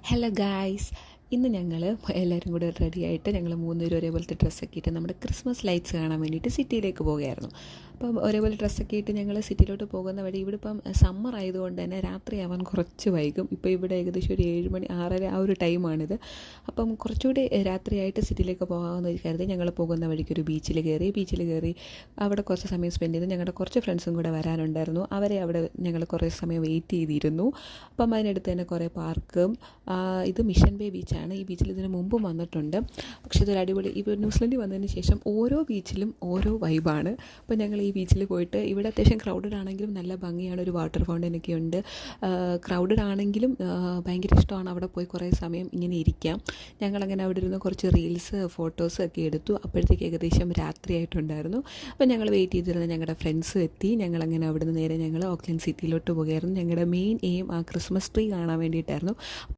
Hello guys, ഇന്ന് ഞങ്ങൾ എല്ലാവരും കൂടെ റെഡിയായിട്ട് ഞങ്ങൾ മൂന്നുപേരും ഒരേപോലത്തെ ഡ്രസ്സൊക്കെ ഇട്ട് നമ്മുടെ ക്രിസ്മസ് ലൈറ്റ്സ് കാണാൻ വേണ്ടിയിട്ട് സിറ്റിയിലേക്ക് പോവുകയായിരുന്നു. അപ്പം ഒരേപോലെ ഡ്രസ്സൊക്കെ ഇട്ട് ഞങ്ങൾ സിറ്റിയിലോട്ട് പോകുന്ന വഴി ഇവിടെ ഇപ്പം സമ്മർ ആയതുകൊണ്ട് തന്നെ രാത്രിയാവാൻ കുറച്ച് വൈകും. ഇപ്പോൾ ഇവിടെ ഏകദേശം ഒരു 7 മണി 6:30 ആ ഒരു ടൈമാണിത്. അപ്പം കുറച്ചുകൂടി രാത്രിയായിട്ട് സിറ്റിയിലേക്ക് പോകാമെന്ന് കരുതി ഞങ്ങൾ പോകുന്ന വഴിക്ക് ഒരു ബീച്ചിൽ കയറി അവിടെ കുറച്ച് സമയം സ്പെൻഡ് ചെയ്ത് ഞങ്ങളുടെ കുറച്ച് ഫ്രണ്ട്സും കൂടെ വരാനുണ്ടായിരുന്നു. അവരെ അവിടെ ഞങ്ങൾ കുറേ സമയം വെയിറ്റ് ചെയ്തിരുന്നു. അപ്പം അതിനടുത്ത് തന്നെ കുറേ പാർക്കും, ഇത് മിഷൻ ബേ ബീച്ചാണ്. ഈ ബീച്ചിൽ ഇതിന് മുമ്പും വന്നിട്ടുണ്ട്. പക്ഷേ ഇതൊരു അടിപൊളി, ഇപ്പോൾ ന്യൂസിലൻഡിൽ വന്നതിന് ശേഷം ഓരോ ബീച്ചിലും ഓരോ വൈബാണ്. അപ്പോൾ ഞങ്ങൾ ഈ ബീച്ചിൽ പോയിട്ട് ഇവിടെ അത്യാവശ്യം ക്രൗഡഡ് ആണെങ്കിലും നല്ല ഭംഗിയാണ്. ഒരു വാട്ടർ ഫൗണ്ടനൊക്കെ ഉണ്ട്. ക്രൗഡഡ് ആണെങ്കിലും ഭയങ്കര ഇഷ്ടമാണ് അവിടെ പോയി കുറേ സമയം ഇങ്ങനെ ഇരിക്കാം. ഞങ്ങളങ്ങനെ അവിടെ ഇരുന്ന് കുറച്ച് റീൽസ് ഫോട്ടോസ് ഒക്കെ എടുത്തു. അപ്പോഴത്തേക്ക് ഏകദേശം രാത്രിയായിട്ടുണ്ടായിരുന്നു. അപ്പോൾ ഞങ്ങൾ വെയിറ്റ് ചെയ്തിരുന്ന ഞങ്ങളുടെ ഫ്രണ്ട്സ് എത്തി. ഞങ്ങളങ്ങനെ അവിടെ നിന്ന് നേരെ ഞങ്ങൾ ഓക്ലൻഡ് സിറ്റിയിലോട്ട് പോകുകയായിരുന്നു. ഞങ്ങളുടെ മെയിൻ എയിം ആ ക്രിസ്മസ് ട്രീ കാണാൻ വേണ്ടിയിട്ടായിരുന്നു.